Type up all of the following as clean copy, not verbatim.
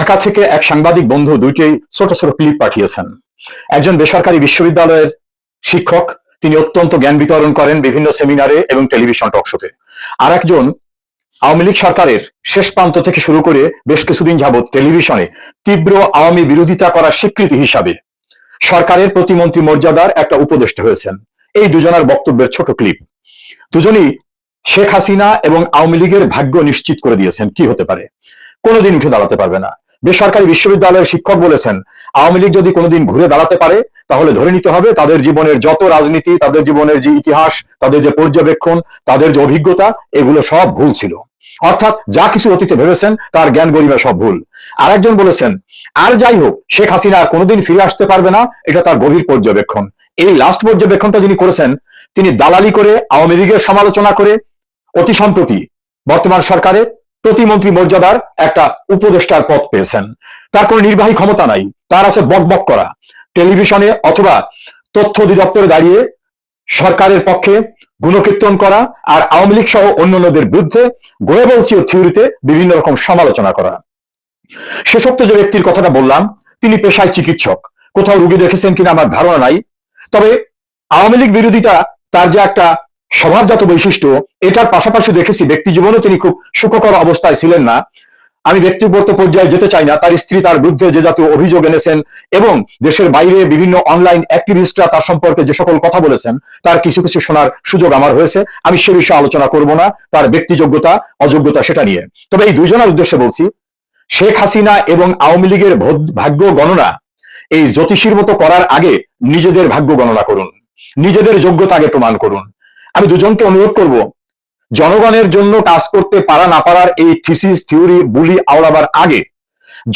ঢাকা থেকে এক সাংবাদিক বন্ধু দুইটি ছোট ছোট ক্লিপ পাঠিয়েছেন। একজন বেসরকারি বিশ্ববিদ্যালয়ের শিক্ষক, তিনি অত্যন্ত জ্ঞান বিতরণ করেন বিভিন্ন সেমিনারে এবং টেলিভিশন টকশোতে। আর একজন আওয়ামী লীগ সরকারের শেষ প্রান্ত থেকে শুরু করে বেশ কিছুদিন যাবৎ টেলিভিশনে তীব্র আওয়ামী বিরোধিতা করার স্বীকৃতি হিসাবে সরকারের প্রতিমন্ত্রী মর্যাদার একটা উপদেষ্টা হয়েছেন। এই দুজনের বক্তব্যের ছোট ক্লিপ। দুজনই শেখ হাসিনা এবং আওয়ামী লীগের ভাগ্য নিশ্চিত করে দিয়েছেন কি হতে পারে, কোনোদিন উঠে দাঁড়াতে পারবে না। বেসরকারি বিশ্ববিদ্যালয়ের শিক্ষক বলেছেন, আওয়ামী লীগ যদি কোনোদিন ঘুরে দাঁড়াতে পারে তাহলে ধরে নিতে হবে তাদের জীবনের যত রাজনীতি, তাদের জীবনের যে ইতিহাস, তাদের যে পর্যবেক্ষণ, তাদের যে অভিজ্ঞতা, এগুলো সব ভুল ছিল। অর্থাৎ যা কিছু অতীতে ভেবেছেন তার জ্ঞান গরিমা সব ভুল। আর একজন বলেছেন, আর যাই হোক শেখ হাসিনা আর কোনোদিন ফিরে আসতে পারবে না, এটা তার গভীর পর্যবেক্ষণ। এই লাস্ট পর্যবেক্ষণটা যিনি করেছেন, তিনি দালালি করে আওয়ামী লীগের সমালোচনা করে অতি সম্প্রতি বর্তমান সরকারে প্রতিমন্ত্রী মর্যাদার একটা উপদেষ্টার পদ পেয়েছেন। তার কোনো নির্বাহী ক্ষমতা নাই, তার আছে বকবক করা, টেলিভিশনে অথবা তথ্য অধিদপ্তরে দাঁড়িয়ে সরকারের পক্ষে গুণকীর্তন করা আর আওয়ামী লীগ সহ অন্যান্যদের বিরুদ্ধে গোয়েবলসি ও থিওরিতে বিভিন্ন রকম সমালোচনা করা। শেষোক্ত যে ব্যক্তির কথাটা বললাম, তিনি পেশায় চিকিৎসক। কোথাও রুগী দেখেছেন কিনা আমার ধারণা নাই, তবে আওয়ামী লীগ বিরোধিতা তার যে একটা স্বভাবজাত বৈশিষ্ট্য, এটার পাশাপাশি দেখেছি ব্যক্তি জীবনে তিনি খুব সুখকর অবস্থায় ছিলেন না। আমি ব্যক্তিগত পর্যায়ে যেতে চাই না, তার স্ত্রী তার বিরুদ্ধে যে জাতীয় অভিযোগ এনেছেন এবং দেশের বাইরে বিভিন্ন অনলাইন অ্যাক্টিভিস্টরা তার সম্পর্কে যে সকল কথা বলেছেন, তার কিছু কিছু শোনার সুযোগ আমার হয়েছে। আমি সে বিষয়ে আলোচনা করব না, তার ব্যক্তিযোগ্যতা অযোগ্যতা সেটা নিয়ে। তবে এই দুজনের উদ্দেশ্যে বলছি, শেখ হাসিনা এবং আওয়ামী লীগের ভাগ্য গণনা এই জ্যোতিষীর মতো করার আগে নিজেদের ভাগ্য গণনা করুন, নিজেদের যোগ্যতা আগে প্রমাণ করুন। আমি দুজনকে অনুরোধ করব, জনগণের জন্য কাজ করতে পারা না পারার এই থিসিস থিওরি বুলি আওড়াবার আগে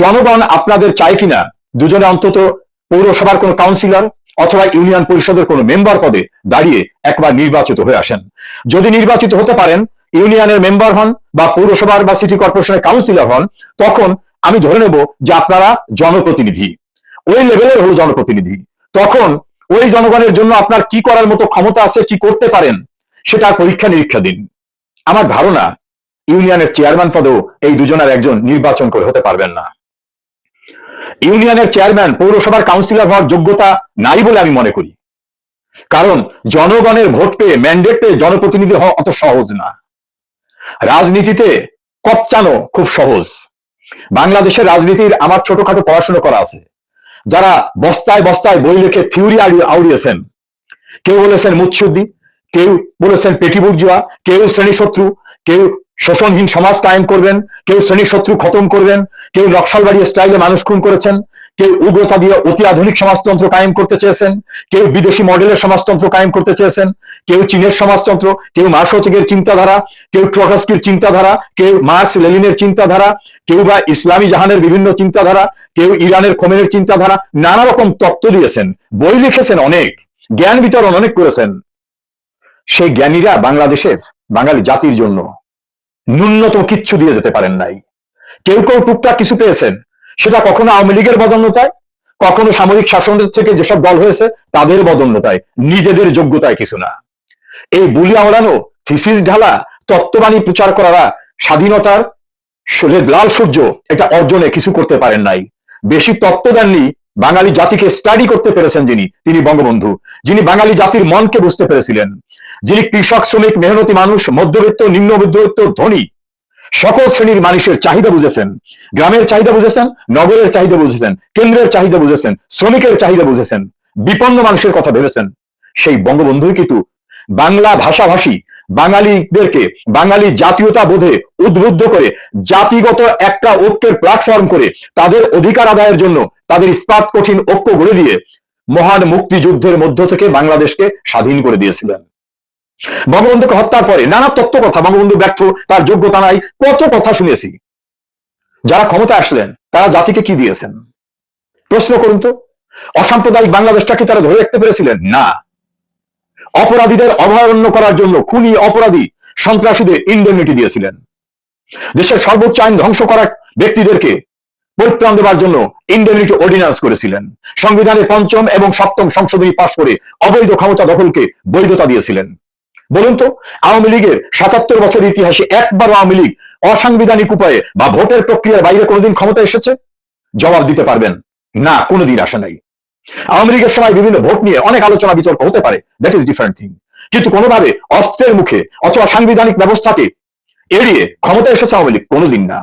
জনগণ আপনাদের চায় কিনা দুজনে অন্তত পৌরসভার কোন কাউন্সিলর অথবা ইউনিয়ন পরিষদের কোন মেম্বার পদে দাঁড়িয়ে একবার নির্বাচিত হয়ে আসেন। যদি নির্বাচিত হতে পারেন, ইউনিয়নের মেম্বার হন বা পৌরসভার বা সিটি কর্পোরেশনের কাউন্সিলর হন, তখন আমি ধরে নেব যে আপনারা জনপ্রতিনিধি, ওই লেভেলের হলো জনপ্রতিনিধি। তখন ওই জনগণের জন্য আপনার কি করার মতো ক্ষমতা আছে, কি করতে পারেন, সেটা পরীক্ষা নিরীক্ষা দিন। আমার ধারণা ইউনিয়নের চেয়ারম্যান পদেও এই দুজনের একজন নির্বাচন করে হতে পারবেন না। ইউনিয়নের চেয়ারম্যান, পৌরসভার কাউন্সিলর হওয়ার যোগ্যতা নাই বলে আমি মনে করি। কারণ জনগণের ভোট পেয়ে, ম্যান্ডেট পেয়ে জনপ্রতিনিধি হওয়া অত সহজ না। রাজনীতিতে কপচানো খুব সহজ। বাংলাদেশের রাজনীতির আমার ছোটখাটো পড়াশোনা করা আছে। যারা বস্তায় বস্তায় বই লিখে থিওরি আউড়িয়েছেন, কেউ বলেছেন মুৎসুদ্দি, কেউ বলেছেন পেটিবুর্জুয়া, কেউ শ্রেণী শত্রু, কেউ শোষণহীন সমাজ কায়েম করবেন, কেউ শ্রেণী শত্রু খতম করবেন, কেউ নকশালবাড়ি স্টাইলে মানুষ খুন করেছেন, কেউ উগ্রতা দিয়ে অতি আধুনিক সমাজতন্ত্র কায়েম করতে চেয়েছেন, কেউ বিদেশি মডেলের সমাজতন্ত্র কায়েম করতে চেয়েছেন, কেউ চীনের সমাজতন্ত্র, কেউ মার্শোতিকের চিন্তাধারা, কেউ ট্রটস্কির চিন্তাধারা, কেউ মার্কস লেনিনের চিন্তাধারা, কেউ বা ইসলামী জাহানের বিভিন্ন চিন্তাধারা, কেউ ইরানের খোমেনির চিন্তাধারা, নানা রকম তত্ত্ব দিয়েছেন, বই লিখেছেন, অনেক জ্ঞান বিতরণ অনেক করেছেন। সেই জ্ঞানীরা বাংলাদেশের বাঙালি জাতির জন্য ন্যূনতম কিচ্ছু দিয়ে যেতে পারেন নাই। কেউ কেউ টুকটাক কিছু পেয়েছেন, সেটা কখনো আওয়ামী লীগের বদন্যতায়, কখনো সামরিক শাসনের থেকে যেসব দল হয়েছে তাদের বদন্যতায়, নিজেদের যোগ্যতায় কিছু না। এই বুলি আওড়ানো, থিসিস ঢালা, তত্ত্ববাণী প্রচার করারা স্বাধীনতার লাল সূর্য এটা অর্জনে কিছু করতে পারেন নাই। বেশি তত্ত্ব দেননি, বাঙালি জাতিকে স্টাডি করতে পেরেছেন যিনি, তিনি বঙ্গবন্ধু, যিনি বাঙালি জাতির মনকে বুঝতে পেরেছিলেন, যিনি কৃষক, শ্রমিক, মেহনতি মানুষ, মধ্যবিত্ত, নিম্ন মধ্যবিত্ত, ধনী সকল শ্রেণীর মানুষের চাহিদা বুঝেছেন। গ্রামের চাহিদা বুঝেছেন, নগরের চাহিদা বুঝেছেন, কেন্দ্রের চাহিদা বুঝেছেন, শ্রমিকের চাহিদা বুঝেছেন, বিপন্ন মানুষের কথা ভেবেছেন। সেই বঙ্গবন্ধুই কিন্তু বাংলা ভাষাভাষী বাঙালিদেরকে বাঙালি জাতীয়তা বোধে উদ্বুদ্ধ করে জাতিগত একটা ঐক্যের প্ল্যাটফর্ম করে তাদের অধিকার আদায়ের জন্য তাদের ইস্পাত কঠিন ঐক্য গড়ে দিয়ে মহান মুক্তিযুদ্ধের মধ্য থেকে বাংলাদেশকে স্বাধীন করে দিয়েছিলেন। বঙ্গবন্ধুকে হত্যার পরে নানা তত্ত্ব কথা, বঙ্গবন্ধু ব্যর্থ, তার যোগ্যতা নাই, কত কথা শুনেছি। যারা ক্ষমতা আসলেন তারা জাতিকে কি দিয়েছেন প্রশ্ন করুন তো। অসাম্প্রদায়িক বাংলাদেশটাকে তারা ধরে রাখতে পেরেছিলেন? না। অপরাধীদের অভয়ারণ্য করার জন্য খুনি, অপরাধী, সন্ত্রাসীদের ইন্ডেমনিটি দিয়েছিলেন। দেশের সর্বোচ্চ আইন ধ্বংস করা ব্যক্তিদেরকে পরিত্রাণ দেওয়ার জন্য ইন্ডেমনিটি অর্ডিন্যান্স করেছিলেন। সংবিধানের ৫ম এবং ৭ম সংশোধনী পাশ করে অবৈধ ক্ষমতা দখলকে বৈধতা দিয়েছিলেন। বলুন তো, আওয়ামী লীগের ৭৭ বছর ইতিহাসে একবার আওয়ামী লীগ অসাংবিধানিক উপায়ে বা ভোটের প্রক্রিয়ার বাইরে কোনোদিন ক্ষমতা এসেছে? জবাব দিতে পারবেন না, কোনোদিন আসে নাই। আওয়ামী লীগের সময় বিভিন্ন ভোট নিয়ে অনেক আলোচনা বিতর্ক হতে পারে, দ্যাট ইজ ডিফারেন্ট থিং, কিন্তু কোনোভাবে অস্ত্রের মুখে অথবা সাংবিধানিক ব্যবস্থাকে এড়িয়ে ক্ষমতা এসেছে আওয়ামী লীগ কোনোদিন না।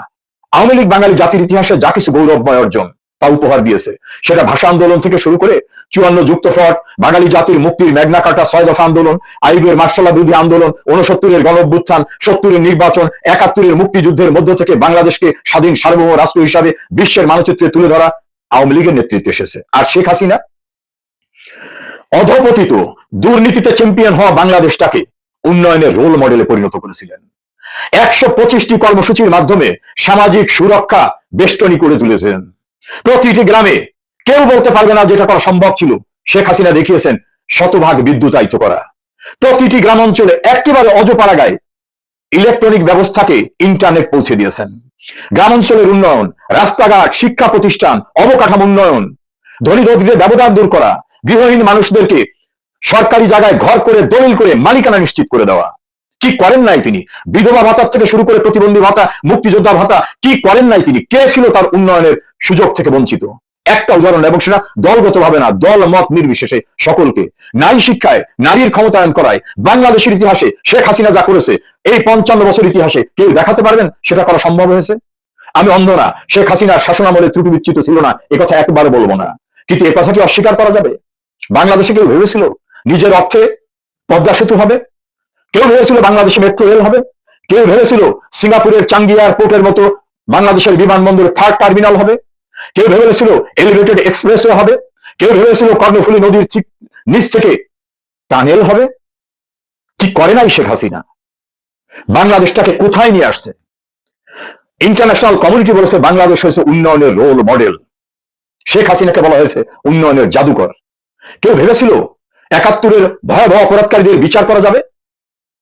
আওয়ামী লীগ বাঙালি জাতির ইতিহাসে যা কিছু গৌরবময় অর্জন তা উপহার দিয়েছে, সেটা ভাষা আন্দোলন থেকে শুরু করে 54 যুক্তফ্রন্ট, বাঙালি জাতির মুক্তির ম্যাগনা কার্টা, 6 দফা আন্দোলন, আইবের মার্শাল্লাহ বিরোধী আন্দোলন, 69-এর গণঅভ্যুত্থান, 70-এর নির্বাচন, 71-এর মুক্তিযুদ্ধের মধ্য থেকে বাংলাদেশকে স্বাধীন সার্বভৌম রাষ্ট্র হিসাবে বিশ্বের মানচিত্রে তুলে ধরা আওয়ামী লীগের নেতৃত্বে এসেছে। আর শেখ হাসিনা অধপতিত দুর্নীতিতে চ্যাম্পিয়ন হওয়া বাংলাদেশটাকে উন্নয়নের রোল মডেলে পরিণত করেছিলেন। 125টি কর্মসূচির মাধ্যমে সামাজিক সুরক্ষা বেষ্টনী করে তুলেছেন। প্রতিটি গ্রামে কেউ বলতে পারবে না যেটা করা সম্ভব ছিল, শেখ হাসিনা দেখিয়েছেন শতভাগ বিদ্যুতায়িত করা। প্রতিটি গ্রাম অঞ্চলে একেবারে অজপাড়াগায় ইলেকট্রনিক ব্যবস্থাকে ইন্টারনেট পৌঁছে দিয়েছেন। গ্রাম অঞ্চলের উন্নয়ন, রাস্তাঘাট, শিক্ষা প্রতিষ্ঠান, অবকাঠামো উন্নয়ন, ধনী দরিদ্রের ব্যবধান দূর করা, গৃহহীন মানুষদেরকে সরকারি জায়গায় ঘর করে দলিল করে মালিকানা নিশ্চিত করে দেওয়া। কি করেন নাই তিনি? বিধবা ভাতার থেকে শুরু করে প্রতিবন্ধী ভাতা, মুক্তিযোদ্ধা ভাতা, কি করেন নাই তিনি? কে ছিল তার উন্নয়নের সুযোগ থেকে বঞ্চিত? একটা উদাহরণ, এবং সেটা দলগত ভাবে না, দল মত নির্বিশেষে সকলকে। নারী শিক্ষায়, নারীর ক্ষমতায়ন করায় বাংলাদেশের ইতিহাসে শেখ হাসিনা যা করেছে, এই 55 বছর ইতিহাসে কেউ দেখাতে পারবেন সেটা করা সম্ভব হয়েছে? আমি অন্ধ না, শেখ হাসিনার শাসনামলে ত্রুটি বিচ্যুত ছিল না, একথা একবারও বলবো না, কিন্তু একথা কি অস্বীকার করা যাবে? বাংলাদেশে কেউ ভেবেছিল নিজের অর্থে পদ্মা সেতু হবে? কেউ ভেবেছিল বাংলাদেশে মেট্রো রেল হবে? কেউ ভেবেছিল সিঙ্গাপুরের চাঙ্গি এয়ারপোর্টের মতো বাংলাদেশের বিমানবন্দরের 3rd টার্মিনাল হবে? কেউ ভেবেছিল এলিভেটেড এক্সপ্রেসওয়ে হবে? কেউ ভেবেছিল কর্ণফুলী নদীর নিচ থেকে টানেল হবে? কি করে নাই শেখ হাসিনা? বাংলাদেশটাকে কোথায় নিয়ে আসছে? ইন্টারন্যাশনাল কমিউনিটি বলেছে বাংলাদেশ হয়েছে উন্নয়নের রোল মডেল, শেখ হাসিনাকে বলা হয়েছে উন্নয়নের জাদুকর। কেউ ভেবেছিল 71-এর ভয়াবহ অপরাধকারীদের বিচার করা যাবে?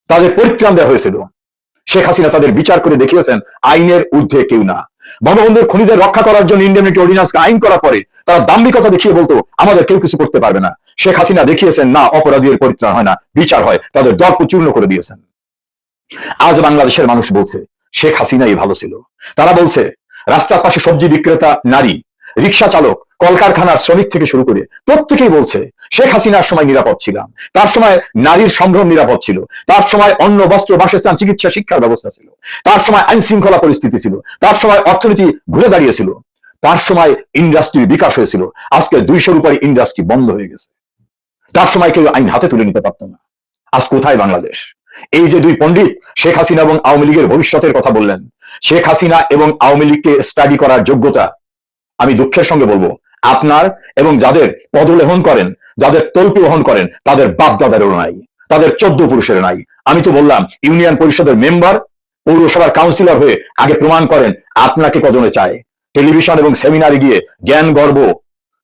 তাদের পরিত্রাণ দেওয়া হয়েছিল। শেখ হাসিনা তাদের বিচার করে দেখিয়েছেন আইনের ঊর্ধ্বে কেউ না। বঙ্গবন্ধুর খুনিদের রক্ষা করার জন্য ইন্ডেমনিটি অর্ডিন্যান্সকে আইন করার পরে তারা দাম্ভিকতা দেখিয়ে বলতো আমাদের কেউ কিছু করতে পারবে না। শেখ হাসিনা দেখিয়েছেন না, অপরাধীদের পরিত্রাণ হয় না, বিচার হয়, তাদের দর্প চূর্ণ করে দিয়েছেন। আজ বাংলাদেশের মানুষ বলছে শেখ হাসিনাই ভালো ছিল। তারা বলছে রাস্তার পাশে সবজি বিক্রেতা নারী, রিক্সা চালক, কলকারখানার শ্রমিক থেকে শুরু করে প্রত্যেকেই বলছে শেখ হাসিনার সময় নিরাপদ ছিলাম, তার সময় নারীর সম্ভ্রম নিরাপদ ছিল, তার সময় অন্ন, বস্ত্র, বাসস্থান, চিকিৎসা, শিক্ষার ব্যবস্থা ছিল, তার সময় আইন শৃঙ্খলা পরিস্থিতি ছিল, তার সময় অর্থনীতি ঘুরে দাঁড়িয়েছিল, তার সময় ইন্ডাস্ট্রির বিকাশ হয়েছিল। আজকে 200-র উপরে ইন্ডাস্ট্রি বন্ধ হয়ে গেছে। তার সময় কেউ আইন হাতে তুলে নিতে পারত না। আজ কোথায় বাংলাদেশ? এই যে দুই পণ্ডিত শেখ হাসিনা এবং আওয়ামী লীগের ভবিষ্যতের কথা বললেন, শেখ হাসিনা এবং আওয়ামী লীগকে স্টাডি করার যোগ্যতা আমি দুঃখের সঙ্গে বলবো আপনার এবং যাদের পদলেহন করেন, যাদের তল্পি বহন করেন, তাদের বাপ দাদারও নাই, তাদের 14 পুরুষের নাই। আমি তো বললাম ইউনিয়ন পরিষদের মেম্বার, পৌরসভার কাউন্সিলর হয়ে আগে প্রমাণ করেন আপনাকে কজনে চায়। টেলিভিশন এবং সেমিনারে গিয়ে জ্ঞান গর্ব,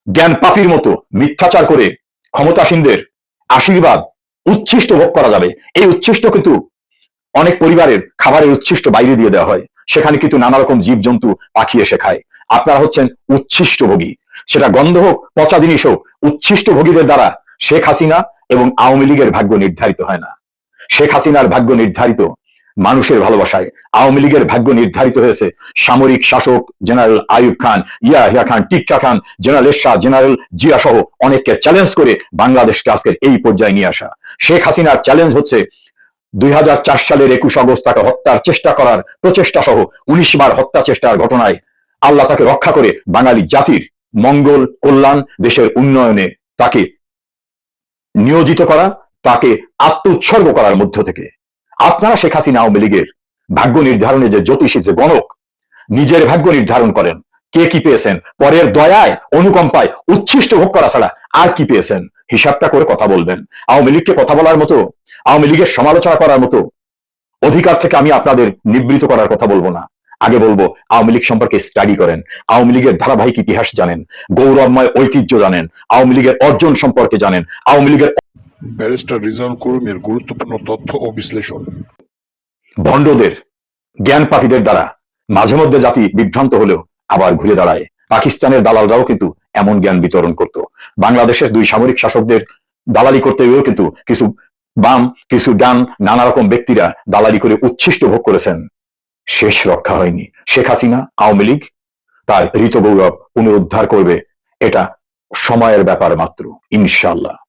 জ্ঞান পাপির মতো মিথ্যাচার করে ক্ষমতাসীনদের আশীর্বাদ উচ্ছিষ্ট ভোগ করা যাবে। এই উচ্ছিষ্ট কিন্তু অনেক পরিবারের খাবারের উচ্ছিষ্ট বাইরে দিয়ে দেওয়া হয়, সেখানে কিন্তু নানা রকম জীবজন্তু পাখি এসে খায়। আপনারা হচ্ছেন উচ্ছিষ্ট ভোগী, সেটা গন্ধ হোক, পচা জিনিস হোক। উচ্ছিষ্ট ভোগীদের দ্বারা শেখ হাসিনা এবং আওয়ামী লীগের ভাগ্য নির্ধারিত হয় না। শেখ হাসিনার ভাগ্য নির্ধারিত মানুষের ভালোবাসায়, আওয়ামী লীগের ভাগ্য নির্ধারিত হয়েছে সামরিক শাসক জেনারেল আইয়ুব খান, ইয়াহিয়া খান, টিক্কা খান, জেনারেল এরশাদ, জেনারেল জিয়া সহ অনেককে চ্যালেঞ্জ করে বাংলাদেশকে আজকের এই পর্যায়ে নিয়ে আসা। শেখ হাসিনার চ্যালেঞ্জ হচ্ছে 2004 সালের 21 আগস্ট তাকে হত্যার চেষ্টা করার প্রচেষ্টা সহ 19 বার হত্যা চেষ্টার ঘটনায় আল্লাহ তাকে রক্ষা করে বাঙালি জাতির মঙ্গল, কল্যাণ, দেশের উন্নয়নে তাকে নিয়োজিত করা, তাকে আত্মোৎসর্গ করার মধ্য থেকে। আপনারা শেখ হাসিনা আওয়ামী লীগের ভাগ্য নির্ধারণে যে জ্যোতিষী, যে গণক, নিজের ভাগ্য নির্ধারণ করেন। কে কি পেয়েছেন? পরের দয়ায়, অনুকম্পায় উচ্ছিষ্ট ভোগ করা ছাড়া আর কি পেয়েছেন? হিসাবটা করে কথা বলবেন। আওয়ামী লীগকে কথা বলার মতো, আওয়ামী লীগের সমালোচনা করার মতো অধিকার থেকে আমি আপনাদের নিবৃত করার কথা বলবো না। আগে বলবো আওয়ামী লীগ সম্পর্কে স্টাডি করেন, আওয়ামী লীগের ধারাবাহিক ইতিহাস জানেন, গৌরবময় ঐতিহ্য জানেন, আওয়ামী লীগের অর্জন সম্পর্কে জানেন, আওয়ামী লীগের ব্যারিস্টার রিজওয়ান করিমের গুরুত্বপূর্ণ তথ্য ও বিশ্লেষণ। ভণ্ডদের, জ্ঞান পাপীদের দ্বারা মাঝে মধ্যে জাতি বিভ্রান্ত হলেও আবার ঘুরে দাঁড়ায়। পাকিস্তানের দালালরাও কিন্তু এমন জ্ঞান বিতরণ করত। বাংলাদেশের দুই সামরিক শাসকদের দালালি করতে গিয়েও কিন্তু কিছু বাম, কিছু ডান, নানা রকম ব্যক্তিরা দালালি করে উচ্ছিষ্ট ভোগ করেছেন। শেষ রক্ষা হয়নি। শেখ হাসিনা, আওয়ামী লীগ তার ঋতগৌরব পুনরুদ্ধার করবে, এটা সময়ের ব্যাপার মাত্র, ইনশাআল্লাহ।